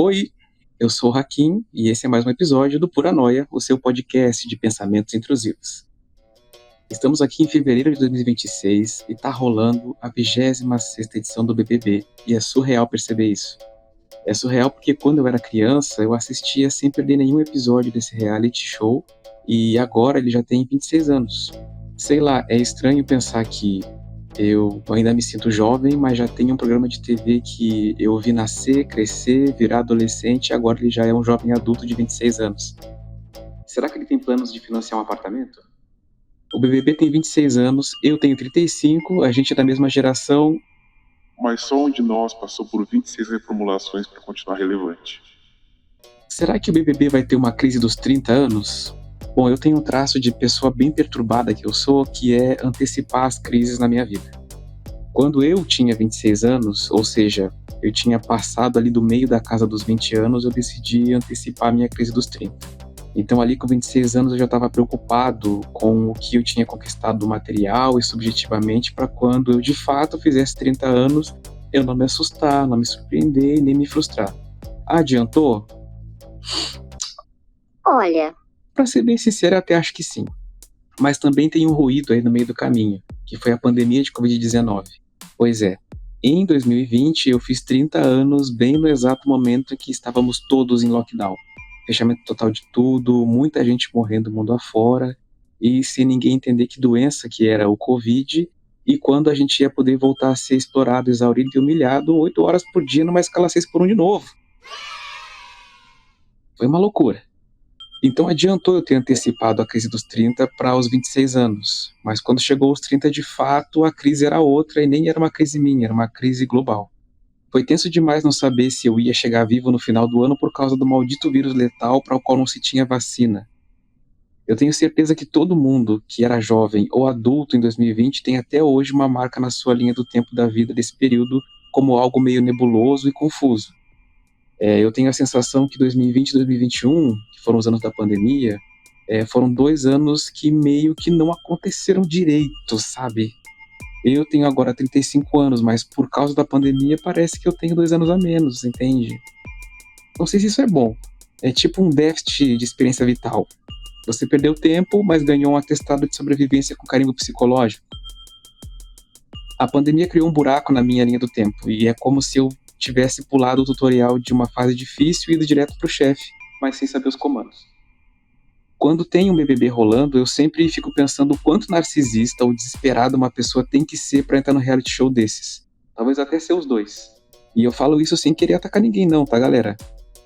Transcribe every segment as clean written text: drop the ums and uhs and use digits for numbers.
Oi, eu sou o Hakim e esse é mais um episódio do Pura Noia, o seu podcast de pensamentos intrusivos. Estamos aqui em fevereiro de 2026 e tá rolando a 26ª edição do BBB e é surreal perceber isso. É surreal porque quando eu era criança eu assistia sem perder nenhum episódio desse reality show e agora ele já tem 26 anos. Sei lá, é estranho pensar que eu ainda me sinto jovem, mas já tenho um programa de TV que eu vi nascer, crescer, virar adolescente e agora ele já é um jovem adulto de 26 anos. Será que ele tem planos de financiar um apartamento? O BBB tem 26 anos, eu tenho 35, a gente é da mesma geração. Mas só um de nós passou por 26 reformulações para continuar relevante. Será que o BBB vai ter uma crise dos 30 anos? Bom, eu tenho um traço de pessoa bem perturbada que eu sou, que é antecipar as crises na minha vida. Quando eu tinha 26 anos, ou seja, eu tinha passado ali do meio da casa dos 20 anos, eu decidi antecipar a minha crise dos 30. Então ali com 26 anos eu já estava preocupado com o que eu tinha conquistado material e subjetivamente para quando eu de fato fizesse 30 anos, eu não me assustar, não me surpreender e nem me frustrar. Adiantou? Olha, Para ser bem sincero, eu até acho que sim. Mas também tem um ruído aí no meio do caminho, que foi a pandemia de Covid-19. Pois é, em 2020 eu fiz 30 anos bem no exato momento em que estávamos todos em lockdown. Fechamento total de tudo, muita gente morrendo mundo afora, e sem ninguém entender que doença que era o Covid, e quando a gente ia poder voltar a ser explorado, exaurido e humilhado 8 horas por dia numa escala 6x1 de novo. Foi uma loucura. Então adiantou eu ter antecipado a crise dos 30 para os 26 anos, mas quando chegou aos 30 de fato, a crise era outra e nem era uma crise minha, era uma crise global. Foi tenso demais não saber se eu ia chegar vivo no final do ano por causa do maldito vírus letal para o qual não se tinha vacina. Eu tenho certeza que todo mundo que era jovem ou adulto em 2020 tem até hoje uma marca na sua linha do tempo da vida desse período como algo meio nebuloso e confuso. Eu tenho a sensação que 2020 e 2021, que foram os anos da pandemia, foram 2 anos que meio que não aconteceram direito, sabe? Eu tenho agora 35 anos, mas por causa da pandemia parece que eu tenho 2 anos a menos, entende? Não sei se isso é bom. É tipo um déficit de experiência vital. Você perdeu tempo, mas ganhou um atestado de sobrevivência com carimbo psicológico. A pandemia criou um buraco na minha linha do tempo, e é como se eu tivesse pulado o tutorial de uma fase difícil e ido direto pro chefe, mas sem saber os comandos. Quando tem um BBB rolando, eu sempre fico pensando o quanto narcisista ou desesperado uma pessoa tem que ser pra entrar no reality show desses. Talvez até ser os dois. E eu falo isso sem querer atacar ninguém não, tá galera?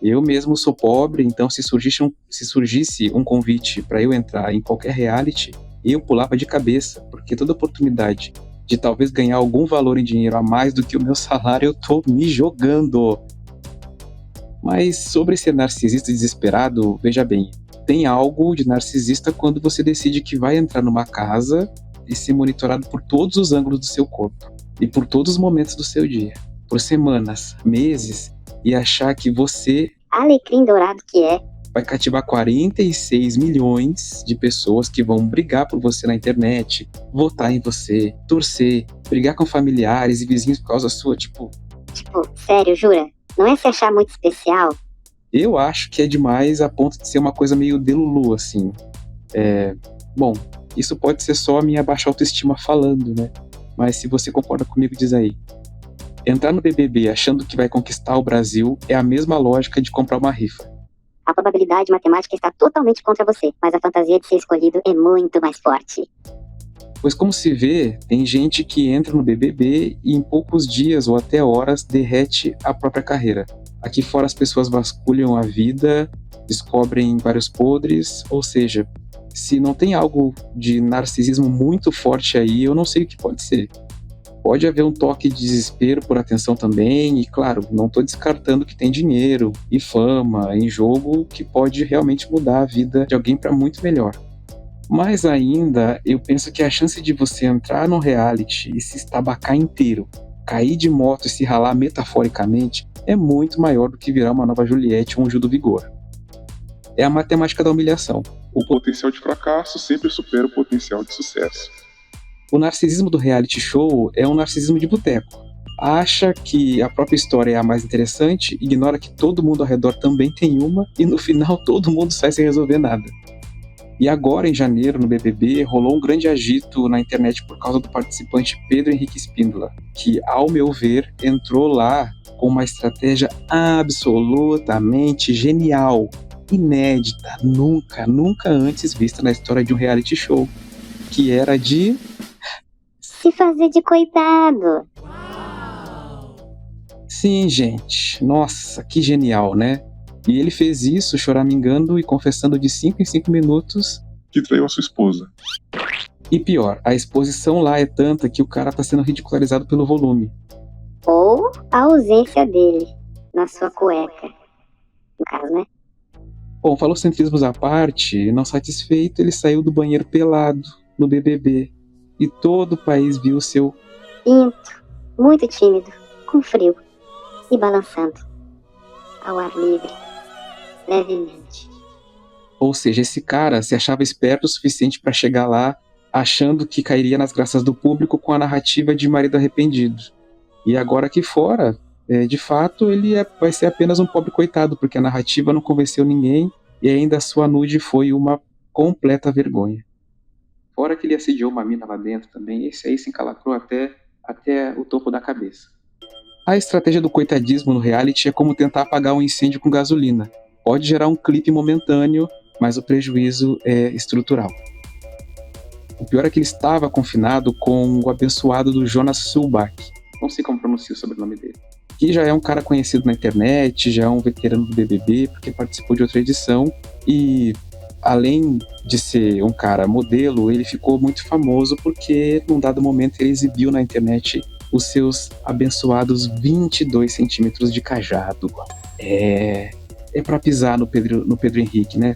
Eu mesmo sou pobre, então se surgisse um convite pra eu entrar em qualquer reality, eu pulava de cabeça, porque toda oportunidade de talvez ganhar algum valor em dinheiro a mais do que o meu salário, eu tô me jogando. Mas sobre ser narcisista e desesperado, veja bem, tem algo de narcisista quando você decide que vai entrar numa casa e ser monitorado por todos os ângulos do seu corpo e por todos os momentos do seu dia, por semanas, meses, e achar que você, alecrim dourado que é, vai cativar 46 milhões de pessoas que vão brigar por você na internet, votar em você, torcer, brigar com familiares e vizinhos por causa sua, Tipo, sério, jura? Não é se achar muito especial? Eu acho que é demais a ponto de ser uma coisa meio delulu, assim. Bom, isso pode ser só a minha baixa autoestima falando, né? Mas se você concorda comigo, diz aí. Entrar no BBB achando que vai conquistar o Brasil é a mesma lógica de comprar uma rifa. A probabilidade matemática está totalmente contra você, mas a fantasia de ser escolhido é muito mais forte. Pois como se vê, tem gente que entra no BBB e em poucos dias ou até horas derrete a própria carreira. Aqui fora as pessoas vasculham a vida, descobrem vários podres, ou seja, se não tem algo de narcisismo muito forte aí, eu não sei o que pode ser. Pode haver um toque de desespero por atenção também, e claro, não estou descartando que tem dinheiro e fama em jogo que pode realmente mudar a vida de alguém para muito melhor. Mas ainda, eu penso que a chance de você entrar no reality e se estabacar inteiro, cair de moto e se ralar metaforicamente, é muito maior do que virar uma nova Juliette ou um Gil do Vigor. É a matemática da humilhação. O potencial de fracasso sempre supera o potencial de sucesso. O narcisismo do reality show é um narcisismo de boteco. acha que a própria história é a mais interessante, ignora que todo mundo ao redor também tem uma, e no final todo mundo sai sem resolver nada. E agora, em janeiro, no BBB, rolou um grande agito na internet por causa do participante Pedro Henrique Spíndola, que, ao meu ver, entrou lá com uma estratégia absolutamente genial, inédita, nunca antes vista na história de um reality show, que era de Se fazer de coitado. Sim, gente. Nossa, que genial, né? E ele fez isso choramingando e confessando de 5 em 5 minutos. Que traiu a sua esposa. E pior, a exposição lá é tanta que o cara tá sendo ridicularizado pelo volume. Ou a ausência dele na sua cueca. No caso, né? Bom, falocentrismos à parte, não satisfeito, ele saiu do banheiro pelado no BBB. E todo o país viu o seu Pinto, muito tímido, com frio e balançando ao ar livre, levemente. Ou seja, esse cara se achava esperto o suficiente para chegar lá, achando que cairia nas graças do público com a narrativa de marido arrependido. E agora aqui fora, de fato, ele vai ser apenas um pobre coitado, porque a narrativa não convenceu ninguém e ainda a sua nude foi uma completa vergonha. Fora que ele assediou uma mina lá dentro também, esse aí se encalacrou até o topo da cabeça. A estratégia do coitadismo no reality é como tentar apagar um incêndio com gasolina. Pode gerar um clipe momentâneo, mas o prejuízo é estrutural. O pior é que ele estava confinado com o abençoado do Jonas Sulbach, não sei como pronuncia o sobrenome dele, que já é um cara conhecido na internet, já é um veterano do BBB, porque participou de outra edição, e além de ser um cara modelo, ele ficou muito famoso porque num dado momento ele exibiu na internet os seus abençoados 22 centímetros de cajado. É pra pisar no Pedro Henrique, né?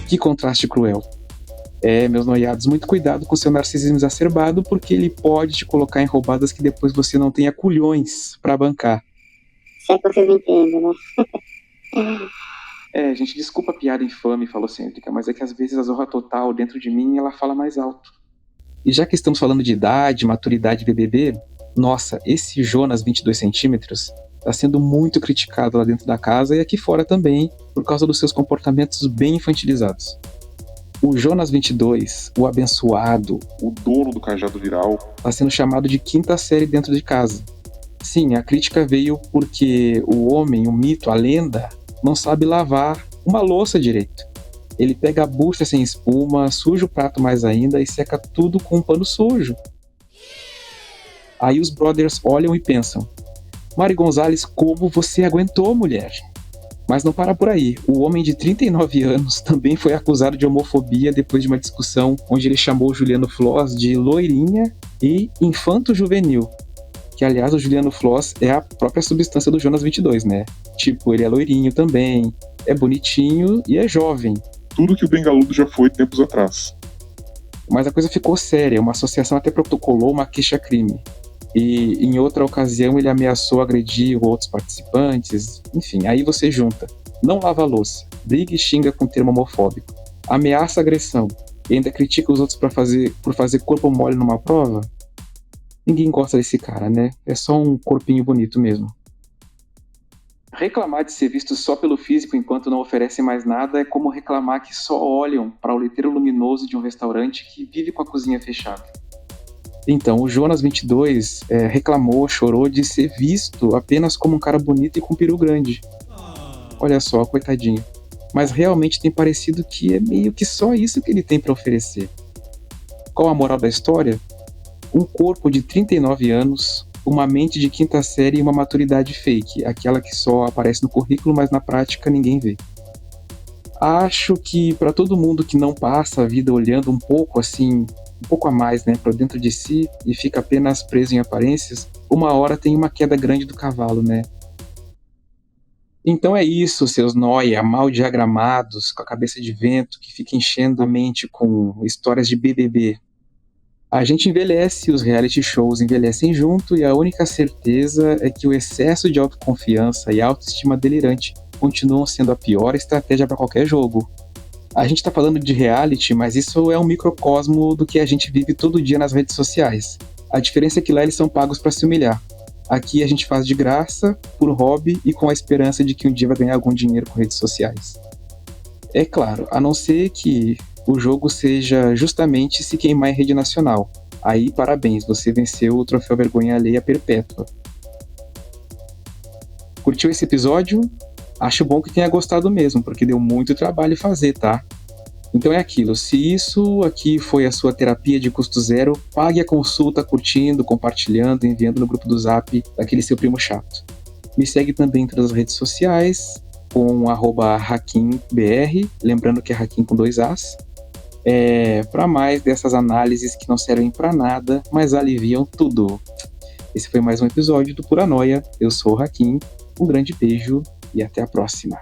Que contraste cruel. Meus noiados, muito cuidado com seu narcisismo exacerbado, porque ele pode te colocar em roubadas que depois você não tenha culhões pra bancar. Se é que vocês me entendem, né? Gente, desculpa a piada infame e falocêntrica, mas é que às vezes a zorra total dentro de mim, ela fala mais alto. E já que estamos falando de idade, maturidade BBB, nossa, esse Jonas 22 centímetros está sendo muito criticado lá dentro da casa e aqui fora também, por causa dos seus comportamentos bem infantilizados. O Jonas 22, o abençoado, O dono do cajado viral. está sendo chamado de quinta série dentro de casa. Sim, a crítica veio porque o homem, o mito, a lenda, não sabe lavar uma louça direito. Ele pega a bucha sem espuma, suja o prato mais ainda e seca tudo com um pano sujo. Aí os brothers olham e pensam: Mari Gonzalez, como você aguentou, mulher? Mas não para por aí. O homem de 39 anos também foi acusado de homofobia depois de uma discussão onde ele chamou Juliano Floss de loirinha e infanto-juvenil. Que, aliás, o Juliano Floss é a própria substância do Jonas 22, né? Tipo, ele é loirinho também, é bonitinho e é jovem. Tudo que o Bengaludo já foi tempos atrás. Mas a coisa ficou séria, uma associação até protocolou uma queixa-crime. E em outra ocasião ele ameaçou agredir outros participantes. Enfim, aí você junta: não lava a louça, briga e xinga com termo homofóbico, ameaça agressão e ainda critica os outros por fazer corpo mole numa prova. Ninguém gosta desse cara, né? É só um corpinho bonito mesmo. Reclamar de ser visto só pelo físico enquanto não oferecem mais nada é como reclamar que só olham para o letreiro luminoso de um restaurante que vive com a cozinha fechada. Então, o Jonas 22 reclamou, chorou de ser visto apenas como um cara bonito e com peru grande. Olha só, coitadinho. Mas realmente tem parecido que é meio que só isso que ele tem para oferecer. Qual a moral da história? Um corpo de 39 anos, uma mente de quinta série e uma maturidade fake, aquela que só aparece no currículo, mas na prática ninguém vê. Acho que para todo mundo que não passa a vida olhando um pouco assim, um pouco a mais, né, para dentro de si e fica apenas preso em aparências, uma hora tem uma queda grande do cavalo, né? Então é isso, seus nóia mal diagramados, com a cabeça de vento, que fica enchendo a mente com histórias de BBB. A gente envelhece, os reality shows envelhecem junto e a única certeza é que o excesso de autoconfiança e autoestima delirante continuam sendo a pior estratégia para qualquer jogo. A gente está falando de reality, mas isso é um microcosmo do que a gente vive todo dia nas redes sociais. A diferença é que lá eles são pagos para se humilhar. Aqui a gente faz de graça, por hobby e com a esperança de que um dia vai ganhar algum dinheiro com redes sociais. É claro, a não ser que o jogo seja justamente se queimar em rede nacional. Aí, parabéns, você venceu o troféu vergonha alheia perpétua. Curtiu esse episódio? Acho bom que tenha gostado mesmo, porque deu muito trabalho fazer, tá? Então é aquilo, se isso aqui foi a sua terapia de custo zero, pague a consulta curtindo, compartilhando, enviando no grupo do Zap daquele seu primo chato. Me segue também em todas as redes sociais, com @HakinBR, lembrando que é Hakim com 2 As. Para mais dessas análises que não servem para nada, mas aliviam tudo. Esse foi mais um episódio do Pura Noia. Eu sou o Hakim, um grande beijo e até a próxima.